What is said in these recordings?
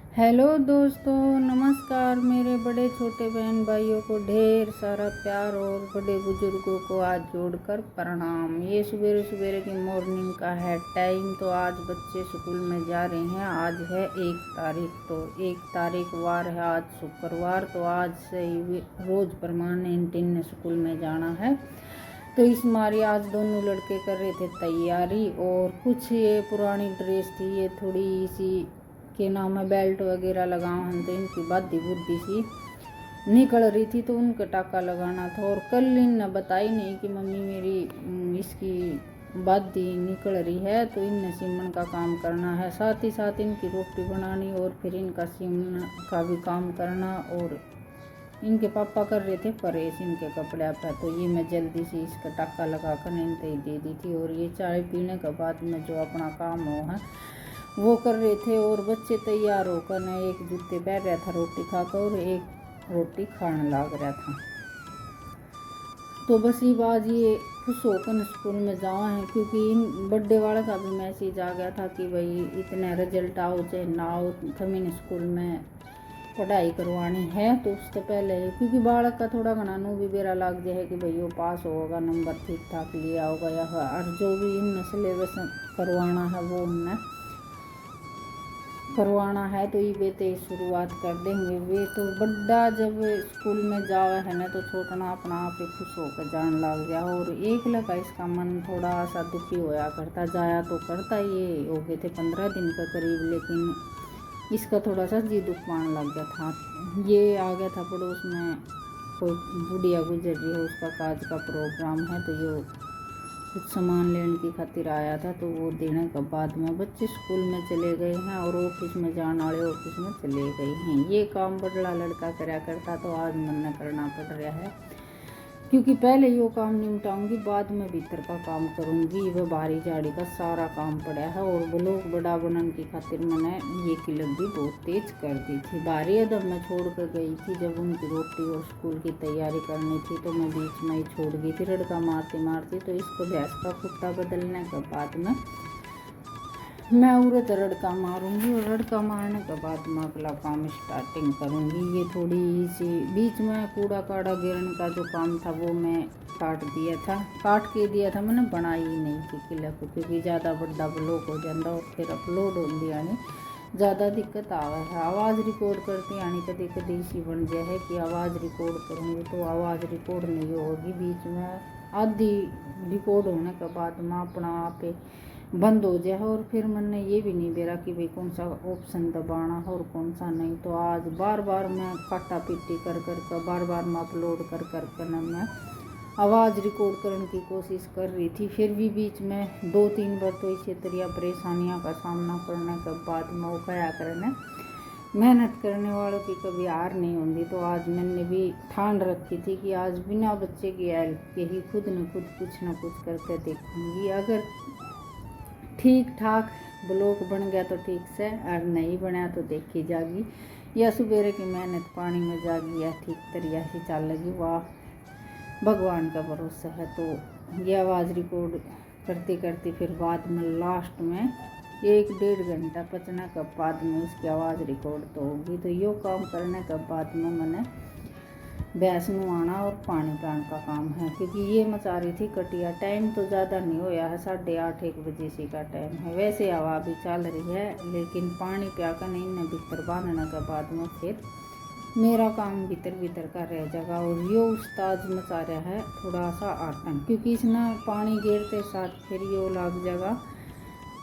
Hello दोस्तों, नमस्कार। मेरे बड़े छोटे बहन भाइयों को ढेर सारा प्यार और बड़े बुजुर्गों को आज जोड़कर प्रणाम। ये सवेरे सवेरे की मॉर्निंग का है टाइम। तो आज बच्चे स्कूल में जा रहे हैं। आज है 1 तारीख। तो 1 तारीख वार है आज शुक्रवार। तो आज से रोज़ परमानेंट इनने स्कूल में जाना है। तो इस मारी आज दोनों लड़के कर रहे थे तैयारी। और कुछ ये पुरानी ड्रेस थी, ये थोड़ी सी के नाम है बेल्ट वगैरह लगाओ हम, तो इनकी बादी बुद्धि सी निकल रही थी, तो उनका टाका लगाना था। और कल इनने बताई नहीं कि मम्मी मेरी इसकी बादी निकल रही है, तो इनने सिमन का काम करना है। साथ ही साथ इनकी रोटी बनानी और फिर इनका सिमन का भी काम करना। और इनके पापा कर रहे थे परेश इनके कपड़े पर, तो ये मैं जल्दी से इसका टाका लगा कर इनते ही दे दी थी। और ये चाय पीने के बाद में जो अपना काम हो है वो कर रहे थे। और बच्चे तैयार होकर न एक जूते पहन रहा था रोटी खाकर और एक रोटी खाने लग रहा था। तो बस ये बात ये खुश होकर स्कूल में जावा है, क्योंकि इन बर्थडे वाले का भी मैसेज आ गया था कि भाई इतने रिजल्ट आओ चाहे ना आओ, हमें स्कूल में पढ़ाई करवानी है। तो उससे पहले क्योंकि बालक का थोड़ा घनानू भी बेरा लग जाए कि भाई वो पास होगा, नंबर ठीक ठाक लिया होगा, या और जो भी इन सिलेबस करवाना है वो उनने करवाना है। तो ये बेटे शुरुआत कर देंगे। वे तो बड़ा जब स्कूल में जावे है ना, तो छोटा अपना आप ही खुश होकर जान लग गया। और एक लगा इसका मन थोड़ा सा दुखी होया करता, जाया तो करता, ये हो गए थे 15 दिन का करीब, लेकिन इसका थोड़ा सा जी दुख पाने लग गया था। ये आ गया था पड़ोस में, कोई बुढ़िया गुजर रही है, उसका काज का प्रोग्राम है, तो ये कुछ सामान लेने की खातिर आया था। तो वो देने के बाद में बच्चे स्कूल में चले गए हैं और ऑफिस में जाने वाले ऑफिस में चले गए हैं। ये काम बड़ा लड़का कराया करता, तो आज मन करना पड़ रहा है, क्योंकि पहले यो काम निपटाऊंगी, बाद में भीतर का काम करूंगी। वह बाहरी झाड़ी का सारा काम पड़ा है। और ब्लॉक बड़ा बनने की खातिर मैंने ये किलक भी बहुत तेज कर दी थी। बाहरी अदब मैं छोड़ कर गई थी, जब उनकी रोटी और स्कूल की तैयारी करनी थी, तो मैं बीच में ही छोड़ गई थी रड़का मारती मारती। तो इसको भैंस का खुट्टा बदलने के बाद में मैं उरत रड़का मारूंगी, और रड़का मारने के बाद मैं अगला काम स्टार्टिंग करूंगी। ये थोड़ी सी बीच में कूड़ा काड़ा गिरने का जो काम था वो मैं काट के दिया था मैंने, बनाई ही नहीं थी किला को, क्योंकि ज़्यादा बड़ा ब्लॉक हो जाता और फिर अपलोड होती यानी ज़्यादा दिक्कत आवा है। आवाज़ रिकॉर्ड करती यानी कभी कभी इसी बन गया है कि आवाज़ रिकॉर्ड करूँगी तो आवाज़ रिकॉर्ड नहीं होगी। बीच में आधी रिकॉर्ड होने के बाद मैं अपना आप बंद हो जाए। और फिर मैंने ये भी नहीं बेरा कि भाई कौन सा ऑप्शन दबाना है और कौन सा नहीं। तो आज बार बार मैं काटा पीटी कर बार बार मैं अपलोड कर मैं आवाज़ रिकॉर्ड करने की कोशिश कर रही थी। फिर भी बीच में 2-3 बार तो इसी तरह परेशानियों का सामना करने के बाद मैं वो क्या करने मेहनत करने वालों की कभी हार नहीं होती। तो आज मैंने भी ठान रखी थी कि आज बिना बच्चे की हेल्प के ही खुद न खुद कुछ न कुछ करके देखूँगी। अगर ठीक ठाक ब्लॉक बन गया तो ठीक से, और नहीं बना तो देखी जाएगी, या सुबेरे की मेहनत पानी में जाएगी, या ठीक तरीके से चलेगी, वाह भगवान का भरोसा है। तो ये आवाज़ रिकॉर्ड करते करते फिर बाद में लास्ट में 1-1.5 घंटा पचने के बाद में उसकी आवाज़ रिकॉर्ड तो होगी। तो यो काम करने के बाद में मैंने भैंस नहाना और पानी पिलाने का काम है, क्योंकि ये मचा रही थी कटिया। टाइम तो ज़्यादा नहीं होया है, 8:30-1 बजे से का टाइम है। वैसे हवा भी चल रही है, लेकिन पानी पिया कर नहीं न भीतर बांधने के बाद में फिर मेरा काम भीतर का रह जाएगा। और यो उस्ताद मचा रहा है थोड़ा सा आतंक, क्योंकि इसने पानी गिरते साथ फिर यो लग जाएगा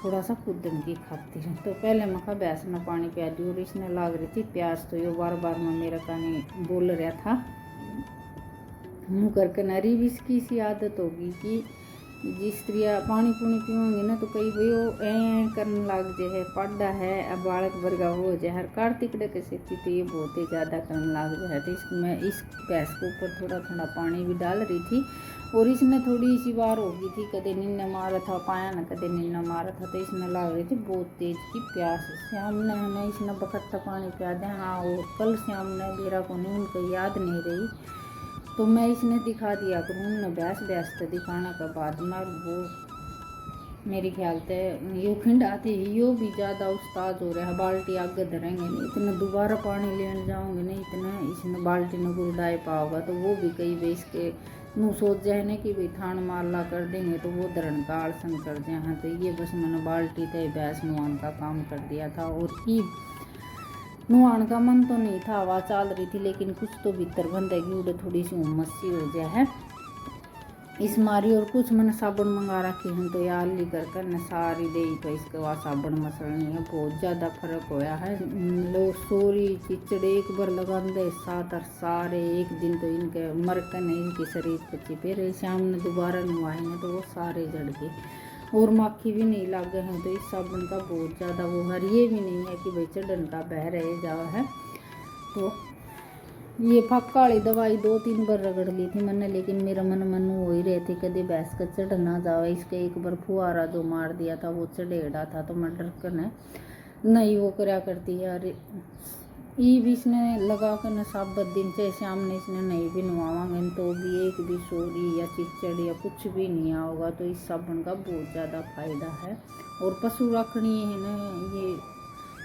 थोड़ा सा कूदन की खातिर। तो पहले मैं भैंस ने पानी पिया दी, और इसने लाग रही थी प्यास। तो यो बार बार मैं मेरा कहानी बोल रहा था मुँह करके। नरी भी इसकी सी आदत होगी कि जिस तरह पानी पुनी पीओगे ना, तो कई भाई वो करने लग जाए, पढ़ा है अब बालक वर्गा हो जाए। हर कार्तिक डे के सीखती तो ये बहुत ही ज़्यादा करने लग जाए। तो मैं इस भैंस के ऊपर थोड़ा थोड़ा पानी भी डाल रही थी। और इसने थोड़ी सी बार होगी थी, कदे निन्ना मारा था पाया ना, कदे निन्ना मारा था। तो इसने लग रही थी बहुत तेज की प्यास। श्याम ने है इसने बखत पानी पिया दे। हाँ, और कल श्याम ने मेरा को नहीं उनको याद नहीं रही, तो मैं इसने दिखा दिया करूँ न भैंस तो दिखाने के बाद में। वो मेरी ख्याल से यो खिंडा थी, यो भी ज़्यादा उस्ताद हो रहा है। बाल्टी आगे धरेंगे नहीं, इतना दोबारा पानी लेने जाओगे नहीं, इतना इसने बाल्टी न गुरडाए पाओगा तो वो भी कई बेस के मुँह सोच जाए ना कि भाई थान मारला कर देंगे तो वो धरण का आलसन कर दिया हैं। तो ये बस मैंने बाल्टी तय भैंस नुआन का काम कर दिया था। और की नुआन का मन तो नहीं था, हवा चाल रही थी, लेकिन कुछ तो भीतर बंदेगी उड़े थोड़ी सी उमस सी हो जाए है इस मारी। और कुछ मैंने साबुन मंगा रखी हूँ तो यार ली कर न सारी दे तो इसके बाद साबुन मसलनी है। बहुत ज़्यादा फर्क होया है। लोग सोरी चिचड़ एक बार लगा दे सात और सारे एक दिन तो इनके मरकन इनके शरीर पर चिपे रहे। शाम ने दोबारा नुआए हैं तो वो सारे जड़ गए और माखी भी नहीं लग गए हैं। तो इस साबुन का बहुत ज़्यादा वो है, ये भी नहीं है कि भाई चढ़न का बह रहे जावा है। तो ये फक्का वाली दवाई 2-3 बार रगड़ ली थी मैंने, लेकिन मेरा मन हो ही रहे थे कभी भैंस का चढ़ ना जावे। इसके एक बार फुहारा जो मार दिया था वो चढ़ेड़ा था तो मैं डर कर नहीं वो कराया करती है। अरे ये भी इसने लगा कर न साबत दिन से शाम ने इसने नहीं भी नवावांगे तो भी एक भी सोरी या चिचड़ या कुछ भी नहीं होगा। तो इस साबुन का बहुत ज़्यादा फायदा है। और पशु रखनी है ना, ये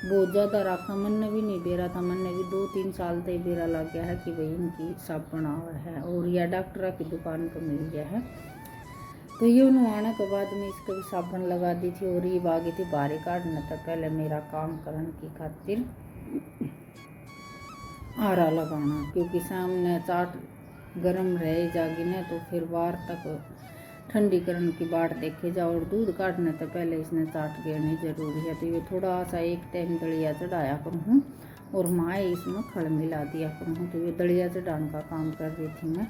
बहुत ज़्यादा रखा मन ने भी नहीं बेरा था। मन ने भी 2-3 साल तक बेरा लग गया है कि भाई इनकी साबुन आवा है और या डॉक्टर की दुकान पर मिल गया है। तो ये नहाने के बाद में इसको भी साबुन लगा दी थी और ये बागी थी बाहर काटने तक पहले मेरा काम करने की खातिर आरा लगाना, क्योंकि सामने चाट गर्म रहे जागी ना तो फिर बाहर तक ठंडी करने की बाट देखे जाओ। और दूध काटने तो पहले इसने चाट घेरनी जरूरी है। तो ये थोड़ा सा एक टाइम दलिया चढ़ाया करूँ और माए इसमें खड़ मिला दिया करूँ। तो ये दलिया चढ़ाने का काम कर रही थी मैं।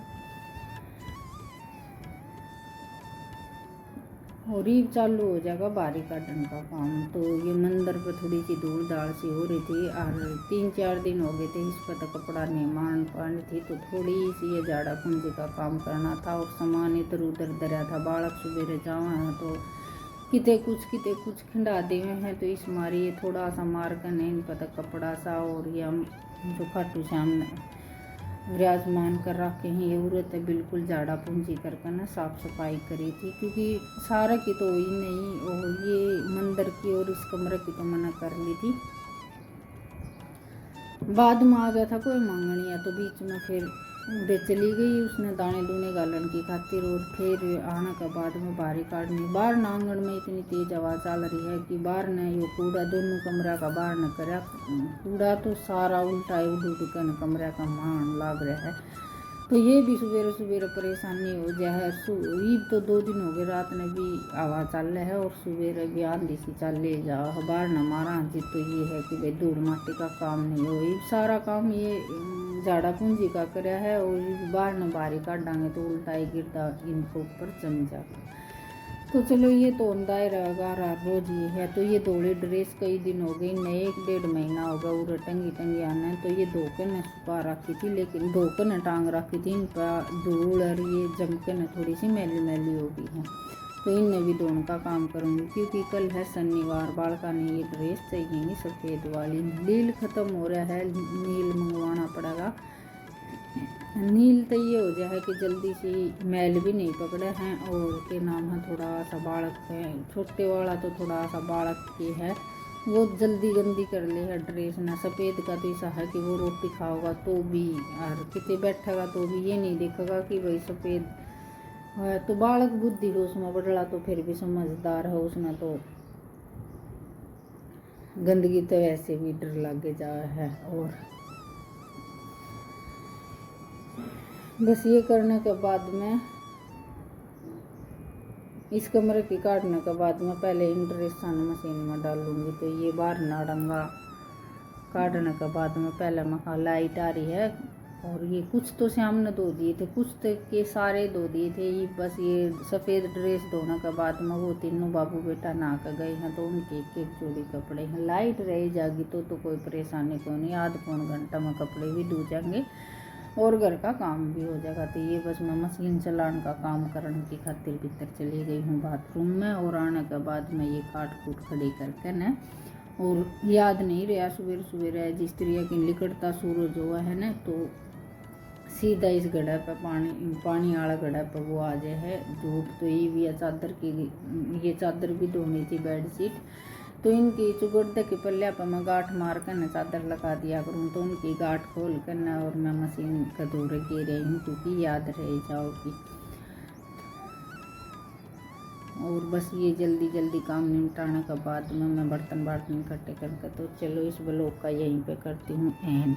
और ये चालू हो जाएगा बारी काटने का काम। तो ये मंदिर पर थोड़ी सी धूल धाड़ सी हो रही थी और 3-4 दिन हो गए थे इस पर तो कपड़ा नहीं मान पानी थी। तो थोड़ी सी ये झाड़ा पूंजी का काम करना था और सामान इधर उधर धरा था। बालक सुबेरे जावा है तो किते कुछ खिंडा दे हैं। तो इस मारी ये थोड़ा सा मार कर नहीं पता कपड़ा सा और ये जो खाटू श्याम विराजमान कर रखे हैं ये औरत है बिल्कुल झाड़ा पूंजी करके ना साफ सफाई करी थी, क्योंकि सारा की तो हुई नहीं और ये मंदिर की और इस कमरे की तो मना कर ली थी। बाद में आ गया था कोई मांगनी है तो बीच में फिर उधर चली गई उसने दाने दूने गालन की खातिर। और फिर आने के बाद में बाहरी काटनी बाहर न आंगन में इतनी तेज आवाज़ चल रही है कि बाहर ने यो कूड़ा दोनों कमरा का बाहर न करा कूड़ा तो सारा उल्टा उड़ उड़ कर कमरा का मान लग रहा है। तो ये भी सवेरे सवेरे परेशानी हो जाए है। ईद तो 2 दिन हो गए रात में भी आवाज़ चल रहा है और सवेरे भी आंधी सी चल ले जाओ बाहर न मारा जी। तो ये है कि भाई धूल माटी का काम नहीं हो, ये सारा काम ये झाड़ा पूंजी का कराया है। और बाहर न बारी काटांगे तो उल्टा ही गिरता इनको ऊपर जम जाता। तो चलो ये तो होता ही रहेगा रोज ये है। तो ये धोली ड्रेस कई दिन हो गई न 1-1.5 महीना होगा उरे टंगी आने। तो ये धोके ने सुखा रखी थी, लेकिन धोके ने टांग रखी थी इन पर धूल और ये जम के न थोड़ी सी मैली मैली हो गई है। तो इनने भी धोने का काम करूँगी, क्योंकि कल है शनिवार। बालका ने ये ड्रेस चाहिए सफ़ेद वाली। नील ख़त्म हो रहा है, नील मंगवाना पड़ेगा। नील तो ये हो जाए कि जल्दी सी मैल भी नहीं पकड़े हैं। और के नाम है थोड़ा सा बालक है छोटे वाला तो थोड़ा सा बालक के है वो जल्दी गंदी कर ले है ड्रेस ना। सफ़ेद का तो ऐसा है कि वो रोटी खाओगा तो भी और कितने बैठेगा तो भी ये नहीं देखेगा कि भाई सफ़ेद है। तो बालक बुद्धि हो उसमें बदला तो फिर भी समझदार है उसमें तो गंदगी तो वैसे भी डर लगे जा है। और बस ये करने के बाद में इस कमरे की काटने के बाद में पहले इन ड्रेस मशीन में डालूंगी। तो ये बाहर नाड़ंगा काटने के बाद में पहले मैं लाइट आ रही है। और ये कुछ तो शाम ने धो दिए थे, कुछ तो के सारे धो दिए थे। ये बस ये सफ़ेद ड्रेस धोने के बाद में वो तीनों बाबू बेटा नहा कर गए हैं तो उनके एक जोड़ी कपड़े हैं। लाइट रह जाएगी तो कोई परेशानी को नहीं, आध पौन घंटा में कपड़े भी धो जाएंगे और घर का काम भी हो जाएगा। तो ये बस मैं मशीन चलाने का काम करने की खातिर भीतर चली गई हूँ बाथरूम में। और आने के बाद मैं ये काट कूट खड़ी करके न और याद नहीं रहा सवेरे सवेरे जिस तरह की लिकड़ता सूरज हुआ है ना तो सीधा इस घड़ा पे पानी वाला घड़ा पे वो आ जाए है धूप। तो ये भी चादर की, ये चादर भी धोनी थी बेडशीट। तो इनकी चुगड़दे के पल्ले पर मैं गांठ मार कर न चादर लगा दिया करूँ। तो उनकी गांठ खोल कर न और मैं मशीन का धो रही रही हूँ, क्योंकि याद रह जाओगी। और बस ये जल्दी जल्दी काम निपटाने के बाद में मैं बर्तन इकट्ठे करके, तो चलो इस ब्लॉग का यहीं पे करती हूँ एंड।